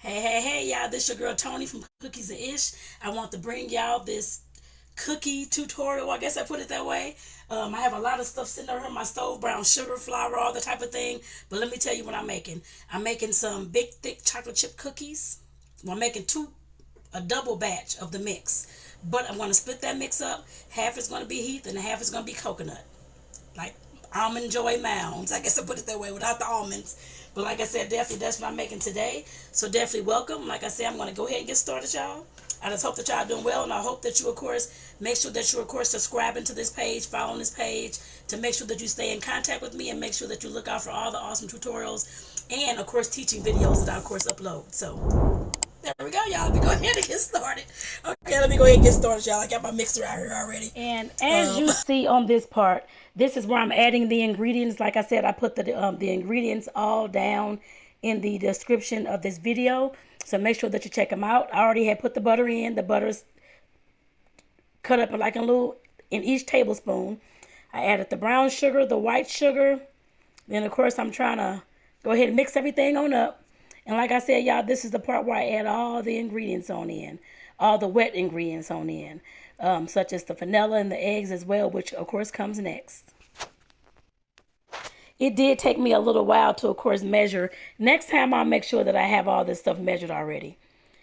Hey, y'all, this your girl Tony from Cookies and Ish. I want to bring y'all this cookie tutorial. I guess I put it that way. I have a lot of stuff sitting over here on my stove, brown sugar, flour, all the type of thing. But let me tell you what I'm making. I'm making some big, thick chocolate chip cookies. Well, I'm making a double batch of the mix. But I'm going to split that mix up. Half is going to be Heath and half is going to be coconut. Like almond joy mounds. I guess I put it that way without the almonds. But like I said, definitely that's what I'm making today. So definitely welcome. Like I said, I'm going to go ahead and get started, y'all. I just hope that y'all doing well, and I hope that you, of course, make sure that you, of course, subscribing to this page, following this page, to make sure that you stay in contact with me, and make sure that you look out for all the awesome tutorials and, of course, teaching videos that I, of course, upload. So there we go, y'all. Let me go ahead and get started. Okay, let me go ahead and get started, y'all. I got my mixer out here already. And as you see on this part, this is where I'm adding the ingredients. Like I said, I put the ingredients all down in the description of this video. So make sure that you check them out. I already had put the butter in. The butter's cut up like in each tablespoon. I added the brown sugar, the white sugar. Then, of course, I'm trying to go ahead and mix everything on up. And like I said, y'all, this is the part where I add all the ingredients on in. All the wet ingredients on in. Such as the vanilla and the eggs as well, which, of course, comes next. It did take me a little while to, of course, measure. Next time, I'll make sure that I have all this stuff measured already.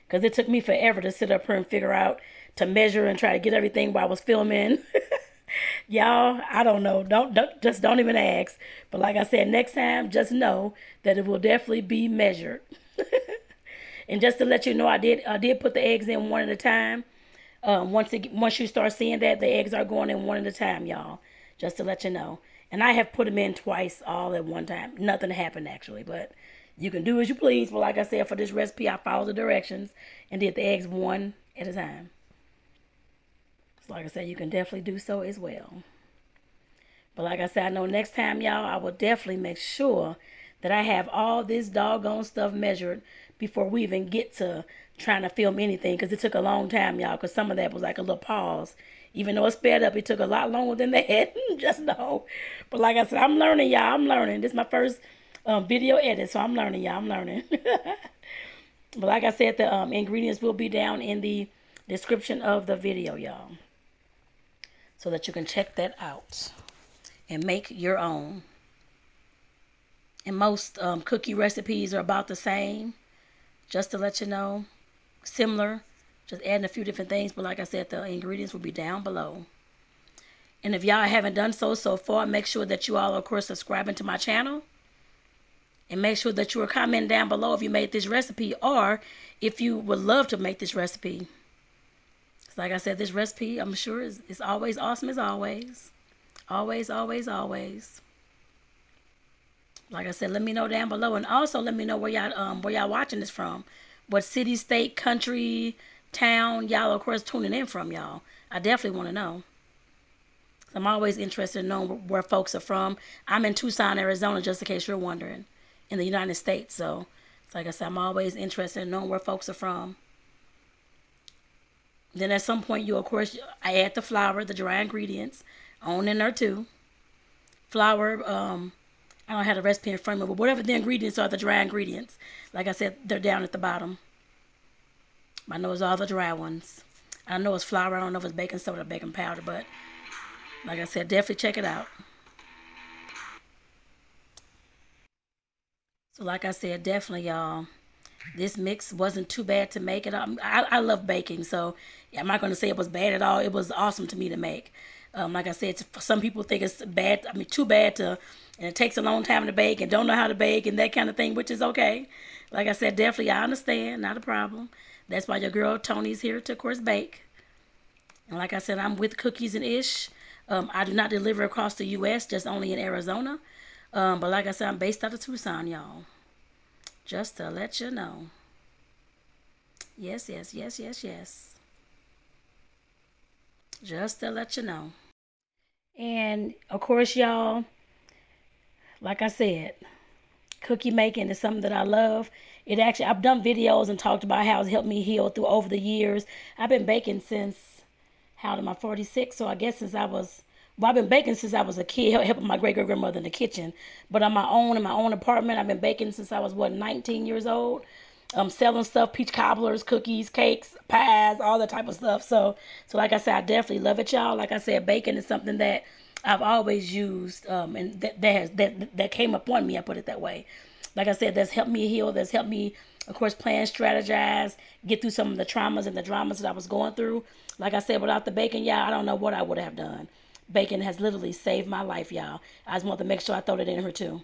Because it took me forever to sit up here and figure out to measure and try to get everything while I was filming. Y'all, I don't know. Don't even ask. But like I said, next time, just know that it will definitely be measured. And just to let you know, I did put the eggs in one at a time. Once you start seeing that, the eggs are going in one at a time, y'all. Just to let you know. And I have put them in twice, all at one time. Nothing happened, actually. But you can do as you please. But like I said, for this recipe, I followed the directions and did the eggs one at a time. So like I said, you can definitely do so as well. But like I said, I know next time, y'all, I will definitely make sure that I have all this doggone stuff measured before we even get to trying to film anything. Because it took a long time, y'all. Because some of that was like a little pause. Even though it sped up, it took a lot longer than that. Just know. But like I said, I'm learning, y'all. I'm learning. This is my first video edit. So I'm learning, y'all. I'm learning. But like I said, the ingredients will be down in the description of the video, y'all. So that you can check that out and make your own. And most cookie recipes are about the same. Just to let you know. Similar. Just adding a few different things. But like I said, the ingredients will be down below. And if y'all haven't done so far, make sure that you all are, of course, subscribing to my channel. And make sure that you are commenting down below if you made this recipe. Or if you would love to make this recipe. Like I said, this recipe, I'm sure, is always awesome as always. Always, always, always. Like I said, let me know down below. And also let me know where y'all watching this from. What city, state, country, town, y'all, of course, tuning in from, y'all. I definitely want to know. I'm always interested in knowing where folks are from. I'm in Tucson, Arizona, just in case you're wondering. In the United States. So, like I said, I'm always interested in knowing where folks are from. Then at some point, I add the flour, the dry ingredients, on in there too. Flour, I don't have the recipe in front of me, but whatever the ingredients are, the dry ingredients. Like I said, they're down at the bottom. I know it's all the dry ones. I know it's flour. I don't know if it's baking soda or baking powder, but like I said, definitely check it out. So like I said, definitely, y'all. This mix wasn't too bad to make. I love baking, so I'm not going to say it was bad at all. It was awesome to me to make. Like I said, some people think it's bad. I mean, too bad and it takes a long time to bake and don't know how to bake and that kind of thing, which is okay. Like I said, definitely, I understand. Not a problem. That's why your girl Tony's here to, of course, bake. And like I said, I'm with Cookies and Ish. I do not deliver across the U.S., just only in Arizona. But like I said, I'm based out of Tucson, y'all. Just to let you know. Yes, yes, yes, yes, yes. Just to let you know. And, of course, y'all, like I said, cookie making is something that I love. I've done videos and talked about how it's helped me heal through over the years. I've been baking since, how old am I, 46? So I guess I've been baking since I was a kid, helping my great-great-grandmother in the kitchen. But in my own apartment, I've been baking since I was, 19 years old? selling stuff, peach cobblers, cookies, cakes, pies, all that type of stuff. So like I said, I definitely love it, y'all. Like I said, baking is something that I've always used, and that came upon me. I put it that way. Like I said, that's helped me heal. That's helped me, of course, plan, strategize, get through some of the traumas and the dramas that I was going through. Like I said, without the baking, y'all, I don't know what I would have done. Bacon has literally saved my life, y'all. I just want to make sure I throw it in her too,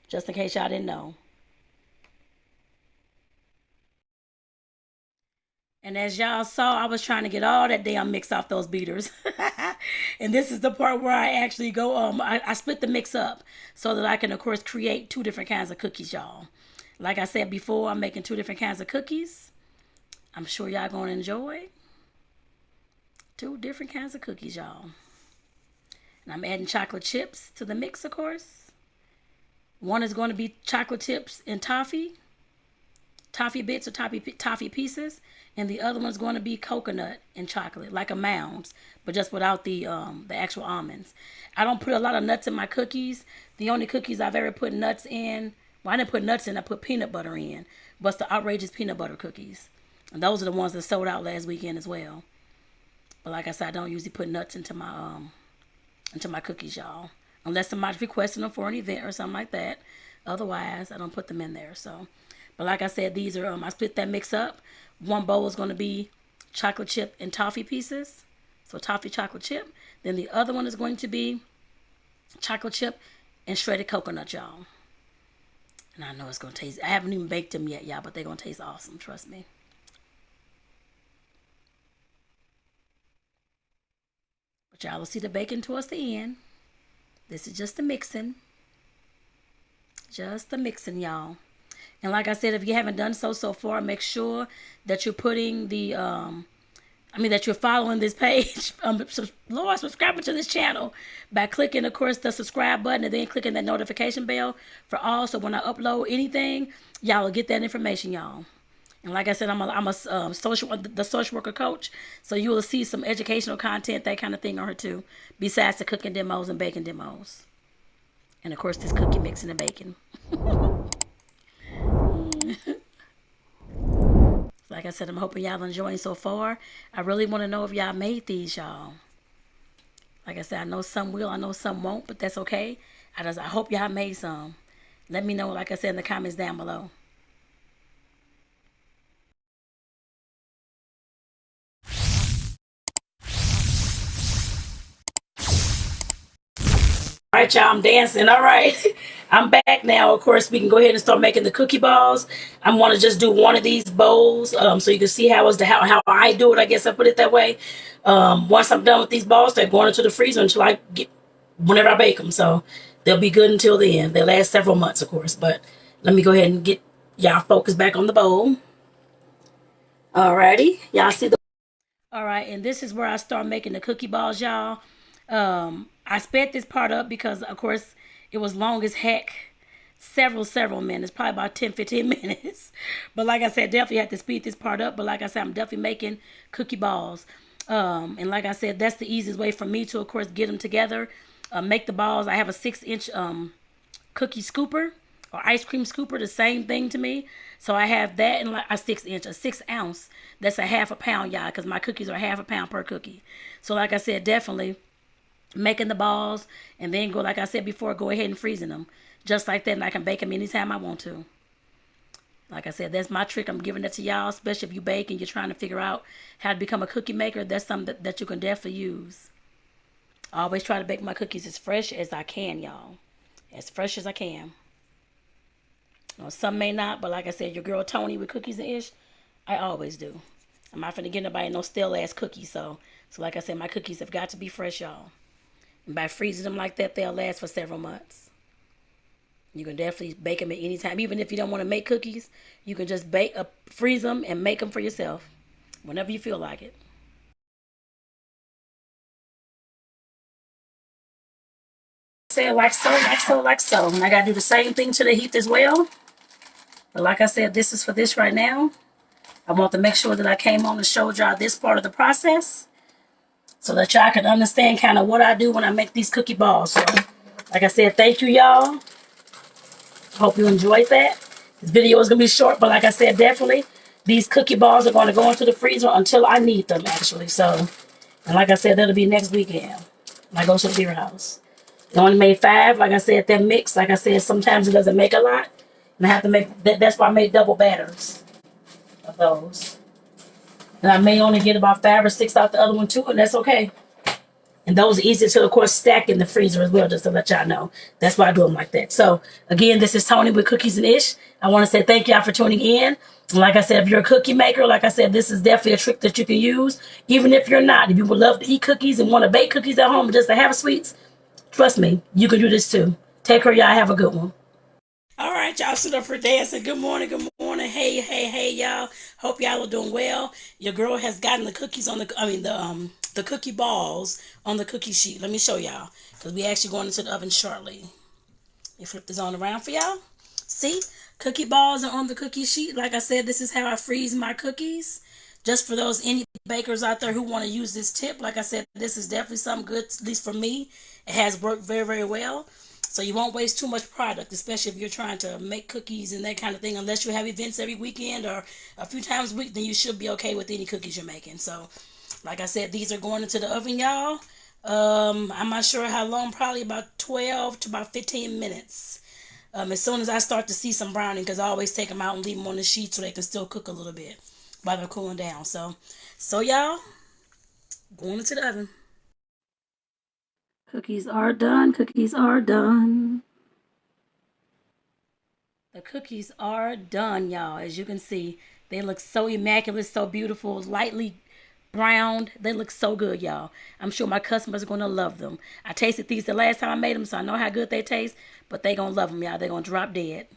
just in case y'all didn't know. And as y'all saw, I was trying to get all that damn mix off those beaters. And this is the part where I actually go, I split the mix up so that I can, of course, create two different kinds of cookies, y'all. Like I said before, I'm making two different kinds of cookies. I'm sure y'all gonna enjoy two different kinds of cookies, y'all. And I'm adding chocolate chips to the mix, of course. One is going to be chocolate chips and toffee bits or toffee pieces, and the other one's going to be coconut and chocolate, like a mounds, but just without the actual almonds. I don't put a lot of nuts in my cookies. The only cookies I've ever put nuts in, well, I didn't put nuts in, I put peanut butter in, was the outrageous peanut butter cookies. And those are the ones that sold out last weekend as well. But like I said, I don't usually put nuts into my cookies, y'all, unless somebody's requesting them for an event or something like that. Otherwise, I don't put them in there. So, but like I said, these are I split that mix up. One bowl is going to be chocolate chip and toffee pieces, so toffee chocolate chip. Then the other one is going to be chocolate chip and shredded coconut, y'all. And I know it's going to taste, I haven't even baked them yet, y'all, but they're going to taste awesome, trust me. But y'all will see the baking towards the end. This is just the mixing. Just the mixing, y'all. And like I said, if you haven't done so far, make sure that you're putting that you're following this page, Lord, subscribing to this channel by clicking, of course, the subscribe button and then clicking that notification bell for all. So when I upload anything, y'all will get that information, y'all. And like I said, I'm a social worker coach, so you will see some educational content, that kind of thing on her too, besides the cooking demos and baking demos. And of course, this cookie mixing and baking. Like I said, I'm hoping y'all enjoying so far. I really want to know if y'all made these, y'all. Like I said, I know some will, I know some won't, but that's okay. I hope y'all made some. Let me know, like I said, in the comments down below. All right, y'all, I'm dancing. All right. I'm back now. Of course, we can go ahead and start making the cookie balls. I'm going to just do one of these bowls so you can see how I do it. I guess I put it that way. Once I'm done with these balls, they're going into the freezer whenever I bake them. So they'll be good until the end. They last several months, of course. But let me go ahead and get y'all focused back on the bowl. All righty. Y'all see the... All right, and this is where I start making the cookie balls, y'all. I sped this part up because, of course, it was long as heck. Several minutes, probably about 10-15 minutes. But like I said, definitely had to speed this part up. But like I said, I'm definitely making cookie balls. And like I said, that's the easiest way for me to, of course, get them together. Make the balls. I have a 6-inch cookie scooper or ice cream scooper, the same thing to me. So I have that and like a 6 ounce. That's a half a pound, y'all, because my cookies are half a pound per cookie. So like I said, definitely making the balls and then like I said before, go ahead and freezing them. Just like that, and I can bake them anytime I want to. Like I said, that's my trick. I'm giving it to y'all, especially if you bake and you're trying to figure out how to become a cookie maker. That's something that you can definitely use. I always try to bake my cookies as fresh as I can, y'all. As fresh as I can. You know, some may not, but like I said, your girl Tony with cookies and ish, I always do. I'm not finna get nobody no stale ass cookies, so like I said, my cookies have got to be fresh, y'all. And by freezing them like that, they'll last for several months. You can definitely bake them at any time. Even if you don't want to make cookies, you can just freeze them and make them for yourself whenever you feel like it. Say like so. And I gotta do the same thing to the heat as well. But like I said, this is for this right now. I want to make sure that I came on and showed y'all this part of the process so that y'all can understand kind of what I do when I make these cookie balls. So, like I said, thank you, y'all. Hope you enjoyed that. This video is going to be short, but like I said, definitely these cookie balls are going to go into the freezer until I need them, actually. So, and like I said, that'll be next weekend when I go to the beer house. I only made 5. Like I said, that mix, like I said, sometimes it doesn't make a lot. And I have to make, that's why I made double batters of those. And I may only get about 5 or 6 out the other one too, and that's okay. And those are easy to, of course, stack in the freezer as well, just to let y'all know. That's why I do them like that. So, again, this is Tony with Cookies and Ish. I want to say thank y'all for tuning in. And like I said, if you're a cookie maker, like I said, this is definitely a trick that you can use. Even if you're not, if you would love to eat cookies and want to bake cookies at home just to have sweets, trust me, you can do this too. Take care, y'all. Have a good one. All right, y'all, sit up for dancing. Good morning, good morning. Hey, hey, hey, y'all. Hope y'all are doing well. Your girl has gotten the cookies on the cookie balls on the cookie sheet. Let me show y'all, because we actually going into the oven shortly. Let me flip this on around for y'all. See, cookie balls are on the cookie sheet. Like I said, this is how I freeze my cookies. Just for those any bakers out there who want to use this tip, like I said, this is definitely something good, at least for me. It has worked very, very well. So you won't waste too much product, especially if you're trying to make cookies and that kind of thing. Unless you have events every weekend or a few times a week, then you should be okay with any cookies you're making. So, like I said, these are going into the oven, y'all. I'm not sure how long, probably about 12 to about 15 minutes. As soon as I start to see some browning, because I always take them out and leave them on the sheet so they can still cook a little bit while they're cooling down. So y'all, going into the oven. Cookies are done. Cookies are done. The cookies are done, y'all. As you can see, they look so immaculate, so beautiful, lightly browned. They look so good, y'all. I'm sure my customers are going to love them. I tasted these the last time I made them, so I know how good they taste, but they going to love them, y'all. They're going to drop dead.